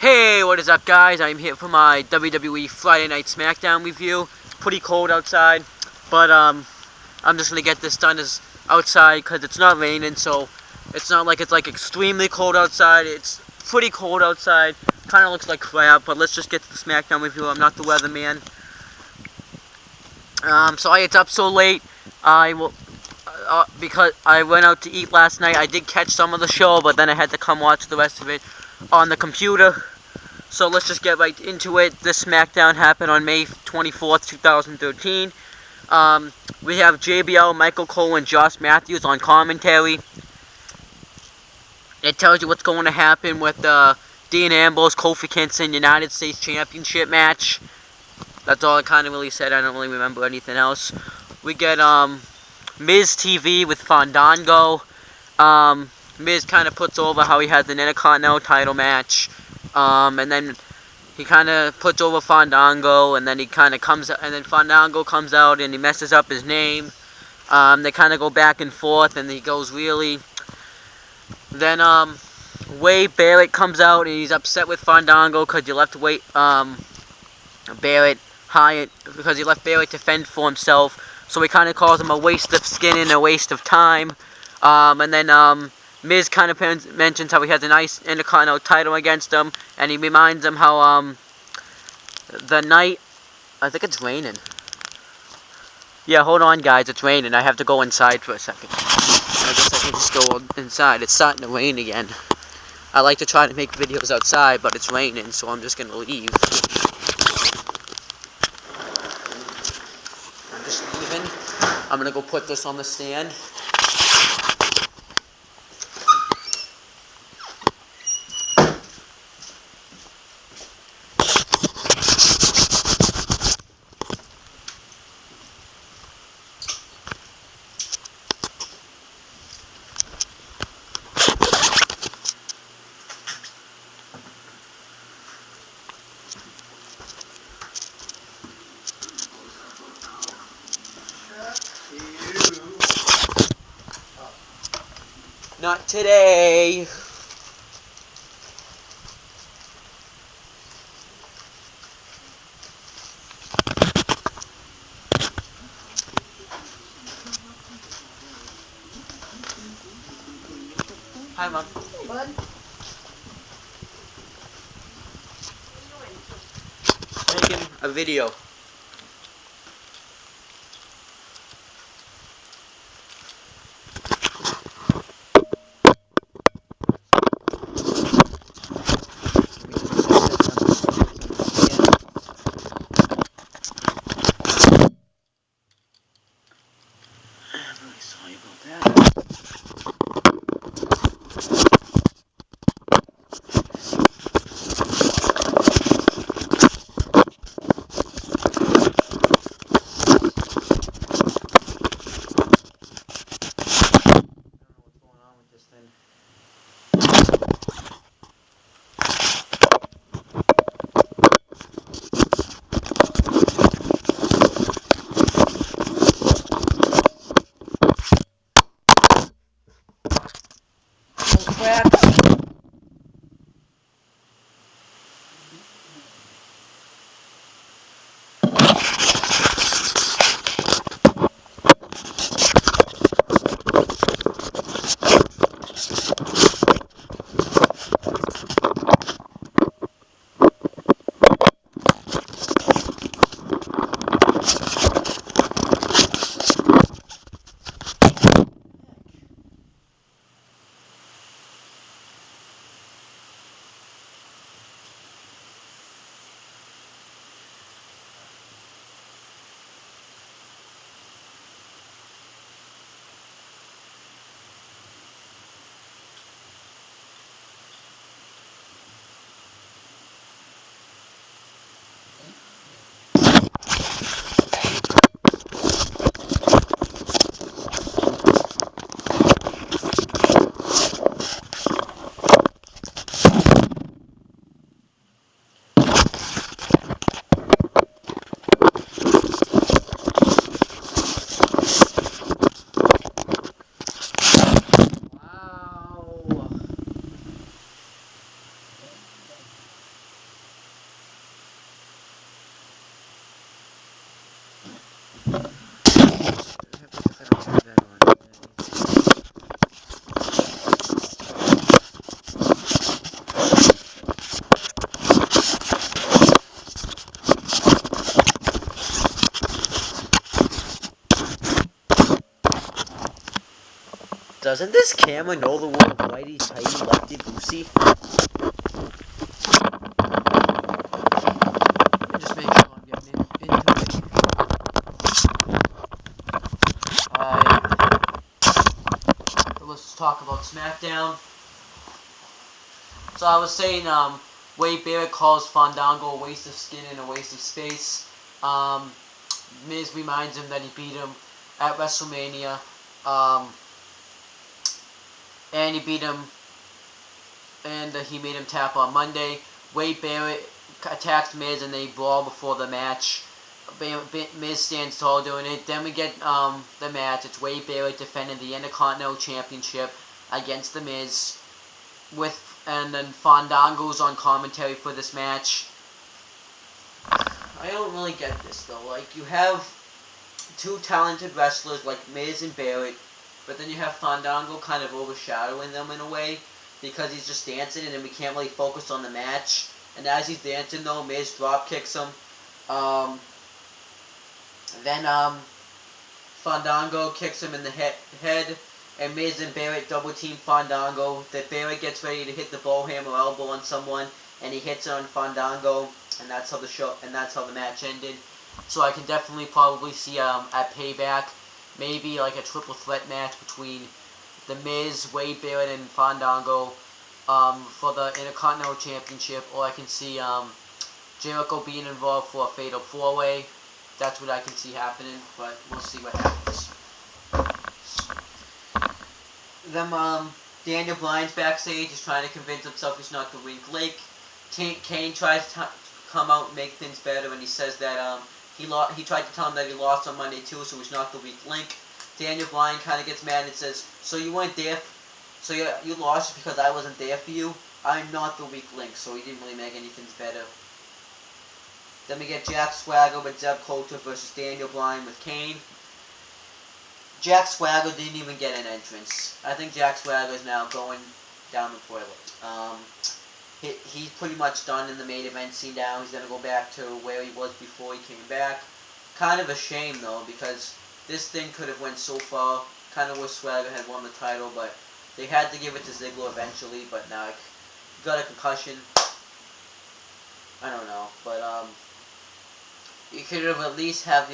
Hey, what is up, guys? I'm here for my WWE Friday Night Smackdown review. Pretty cold outside, but I'm just gonna get this done outside because it's not raining, so it's not like it's like extremely cold outside. It's pretty cold outside. Kind of looks like crap, but let's just get to the Smackdown review. I'm not the weatherman. Sorry it's up so late. Because I went out to eat last night. I did catch some of the show, but then I had to come watch the rest of it on the computer. So let's just get right into it. This SmackDown happened on May 24th, 2013. We have JBL, Michael Cole, and Josh Matthews on commentary. It tells you what's going to happen with Dean Ambrose, Kofi Kingston United States Championship match. That's all I kind of really said. I don't really remember anything else. We get Miz TV with Fandango. Miz kind of puts over how he has an Intercontinental title match. And then he kind of puts over Fandango, and then he kind of comes, and then Fandango comes out and he messes up his name. They kind of go back and forth, and he goes really. Then Wade Barrett comes out and he's upset with Fandango because you left Barrett Hyatt because he left Barrett to fend for himself. So he kind of calls him a waste of skin and a waste of time. And then Miz kind of mentions how he has a nice Intercontinental title against him, and he reminds him how the night, I think it's raining. Yeah, hold on, guys, it's raining. I have to go inside for a second. I guess I can just go inside. It's starting to rain again. I like to try to make videos outside, but it's raining, so I'm just gonna leave. I'm just leaving. I'm gonna go put this on the stand. Not today. Hi, Mom. Hey, bud. Making a video. Sorry about that. Because I don't have that on today. Doesn't this camera know the word whitey tighty lefty goosey? Just make sure I'm getting into it. Alright. Let's talk about Smackdown. So I was saying, Wade Barrett calls Fandango a waste of skin and a waste of space. Miz reminds him that he beat him at WrestleMania. And he beat him, and he made him tap on Monday. Wade Barrett attacks Miz, and they brawl before the match. Miz stands tall doing it. Then we get the match. It's Wade Barrett defending the Intercontinental Championship against the Miz, and then Fandango's on commentary for this match. I don't really get this though. Like, you have two talented wrestlers like Miz and Barrett, but then you have Fandango kind of overshadowing them in a way because he's just dancing and then we can't really focus on the match. And as he's dancing though, Miz drop kicks him. Then Fandango kicks him in the head, and Miz and Barrett double team Fandango. That Barrett gets ready to hit the ballhammer elbow on someone, and he hits it on Fandango, and that's how the match ended. So I can definitely probably see at Payback, maybe like a triple threat match between The Miz, Wade Barrett, and Fandango for the Intercontinental Championship, or I can see Jericho being involved for a Fatal 4-Way. That's what I can see happening, but we'll see what happens. Then Daniel Bryan's backstage is trying to convince himself he's not the weak link. Kane tries to come out and make things better, and he says that he tried to tell him that he lost on Monday too, so he's not the weak link. Daniel Bryan kind of gets mad and says, "So you weren't there? So you lost because I wasn't there for you? I'm not the weak link," so he didn't really make anything better. Then we get Jack Swagger with Zeb Coulter versus Daniel Bryan with Kane. Jack Swagger didn't even get an entrance. I think Jack Swagger is now going down the toilet. He's pretty much done in the main event scene now. He's going to go back to where he was before he came back. Kind of a shame, though, because this thing could have went so far. Kind of wish Swagger had won the title, but they had to give it to Ziggler eventually, but now he got a concussion. I don't know, but you could have at least have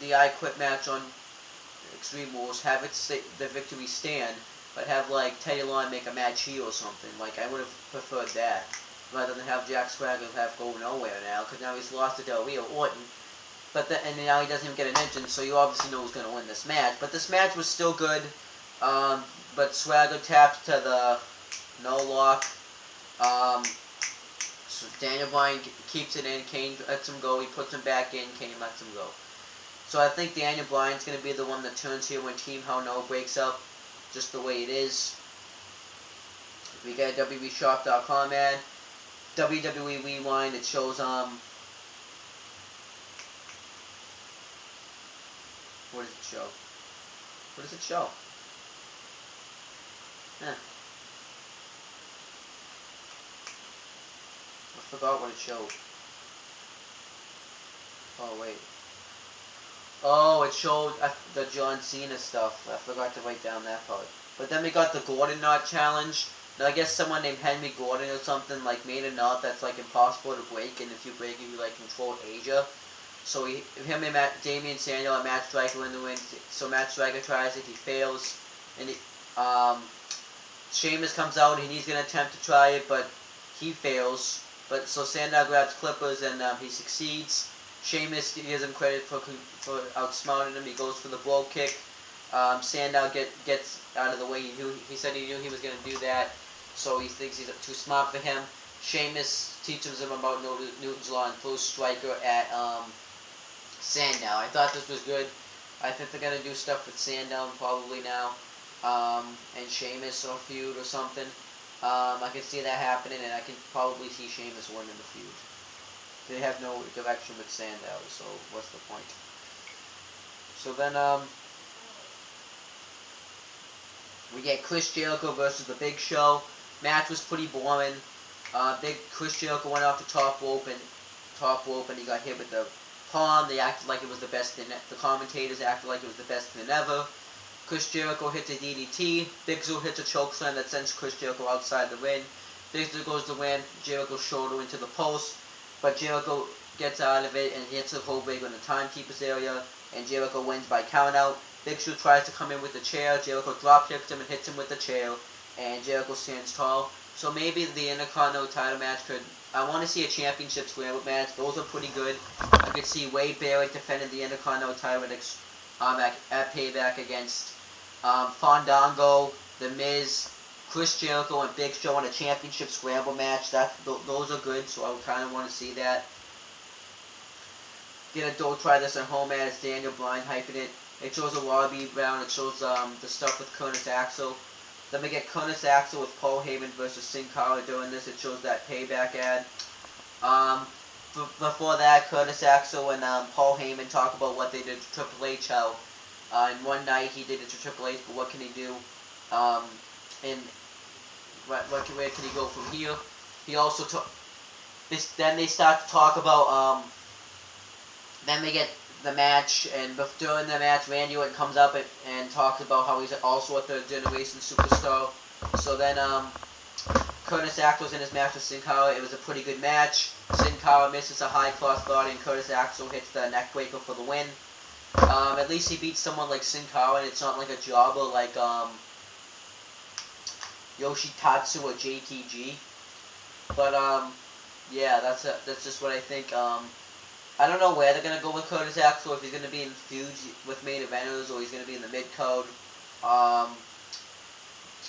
the I Quit match on Extreme Rules, have the victory stand, but have like Teddy Long make a match heel or something. Like, I would have preferred that rather than have Jack Swagger have go nowhere now, because now he's lost to Del Rio Orton. And now he doesn't even get an entrance, so you obviously know who's going to win this match. But this match was still good. But Swagger taps to the no lock. So Daniel Bryan keeps it in. Kane lets him go. He puts him back in. Kane lets him go. So I think Daniel Bryan's going to be the one that turns here when Team Hell No breaks up, just the way it is. We get a WWEshop.com ad. WWE Rewind. It shows what does it show? What does it show? I forgot what it showed. Oh, wait. Oh, it showed the John Cena stuff. I forgot to write down that part. But then we got the Gordon Knot Challenge. Now, I guess someone named Henry Gordon or something, like, made a knot that's, like, impossible to break, and if you break it, you, like, control Asia. So him and Damian Sandow and Matt Striker in the ring. So Matt Striker tries it, he fails, and Sheamus comes out and he's gonna attempt to try it, but he fails. But so Sandow grabs Clippers and he succeeds. Sheamus gives him credit for outsmarting him. He goes for the blow kick. Sandow gets out of the way. He said he knew he was gonna do that, so he thinks he's too smart for him. Sheamus teaches him about Newton's Law and throws Striker at Sandow. I thought this was good. I think they're going to do stuff with Sandow probably now. And Sheamus or feud or something. I can see that happening, and I can probably see Sheamus winning the feud. They have no direction with Sandow, so what's the point? So then, we get Chris Jericho versus The Big Show. Match was pretty boring. Chris Jericho went off the top rope and he got hit with the palm. They acted like it was the best thing. The commentators acted like it was the best thing ever. Chris Jericho hits a DDT. Big Show hits a chokeslam that sends Chris Jericho outside the ring. Big Show goes to win. Jericho's shoulder into the post, but Jericho gets out of it and hits a whole rig in the timekeeper's area, and Jericho wins by countout. Big Show tries to come in with the chair. Jericho drop kicks him and hits him with the chair, and Jericho stands tall. So maybe the Intercontinental title match could. I want to see a championship scramble match. Those are pretty good. I could see Wade Barrett defending the Intercontinental title at Payback against Fandango, The Miz, Chris Jericho, and Big Show in a championship scramble match. Those are good, so I would kind of want to see that. Don't try this at home, man. It's Daniel Bryan hyping it. It shows a lobby round. It shows the stuff with Curtis Axel. Then we get Curtis Axel with Paul Heyman versus Sin Cara doing this. It shows that Payback ad. Before that, Curtis Axel and Paul Heyman talk about what they did to Triple H. How in one night he did it to Triple H, but what can he do? And where can he go from here? He also then they start to talk about then we get the match, and during the match, Randy Orton comes up and talks about how he's also a third-generation superstar. So then, Curtis Axel's in his match with Sin Cara. It was a pretty good match. Sin Cara misses a high crossbody, and Curtis Axel hits the neckbreaker for the win. At least he beats someone like Sin Cara, and it's not like a jobber like Yoshitatsu or JTG. But yeah, that's just what I think. I don't know where they're going to go with Curtis Axel, if he's going to be in feuds with main eventers or he's going to be in the mid-code.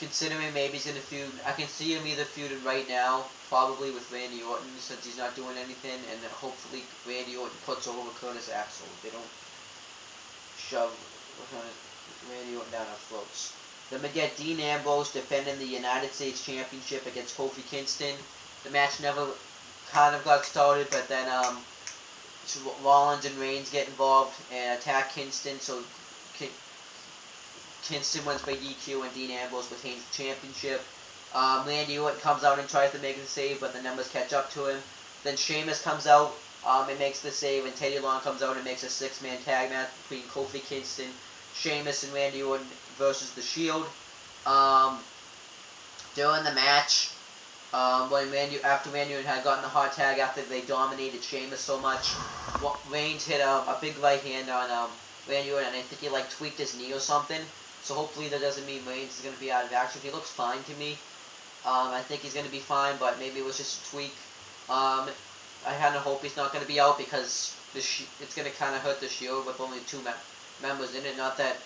Considering maybe he's going to feud, I can see him either feuding right now, probably with Randy Orton, since he's not doing anything, and then hopefully Randy Orton puts over Curtis Axel. They don't shove Randy Orton down our throats. Then we get Dean Ambrose defending the United States Championship against Kofi Kingston. The match never kind of got started, but then Rollins and Reigns get involved and attack Kingston, so Kingston wins by DQ and Dean Ambrose retains the championship. Randy Orton comes out and tries to make the save, but the numbers catch up to him. Then Sheamus comes out and makes the save, and Teddy Long comes out and makes a six-man tag match between Kofi Kingston, Sheamus, and Randy Orton versus The Shield. During the match, after Randy Orton had gotten the hot tag after they dominated Sheamus so much, Reigns hit a big right hand on Randy Orton, and I think he tweaked his knee or something. So hopefully that doesn't mean Reigns is going to be out of action. He looks fine to me. I think he's going to be fine, but maybe it was just a tweak. I kind of hope he's not going to be out because it's going to kind of hurt the Shield with only two members in it. Not that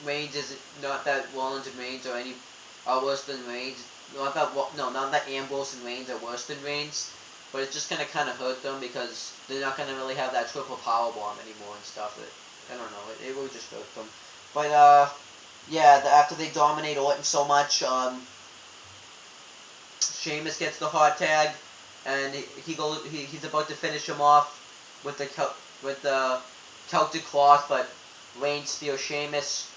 Reigns not that Rollins and Reigns are worse than Reigns. Not that Ambrose and Reigns are worse than Reigns, but it's just going to kind of hurt them because they're not going to really have that triple power bomb anymore and stuff. I don't know. It will just hurt them. But yeah, after they dominate Orton so much, Sheamus gets the hot tag, and he's about to finish him off with the Celtic Cloth, but Reigns spears Sheamus.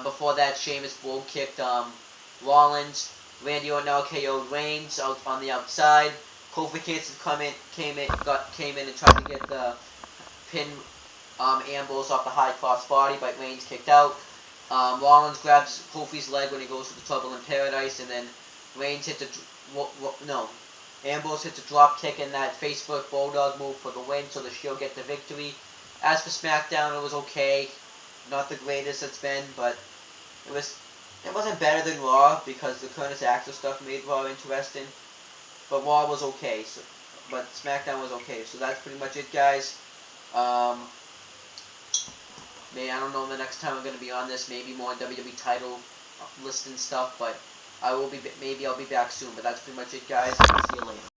Before that, Sheamus blow kicked Rollins. Randy Orton now KO'd Reigns out on the outside. Kofi Kingston came in and tried to get the pin Ambrose off the high cross body, but Reigns kicked out. Rollins grabs Kofi's leg when he goes to the Trouble in Paradise, and then Reigns hits Ambrose hits a drop kick in that Facebook Bulldog move for the win, so the Shield get the victory. As for SmackDown, it was okay. Not the greatest it's been, but it wasn't better than Raw because the Curtis Axel stuff made Raw interesting. But Raw was okay, but SmackDown was okay. So that's pretty much it, guys. I don't know the next time I'm going to be on this. Maybe more WWE title list and stuff, but maybe I'll be back soon. But that's pretty much it, guys. See you later.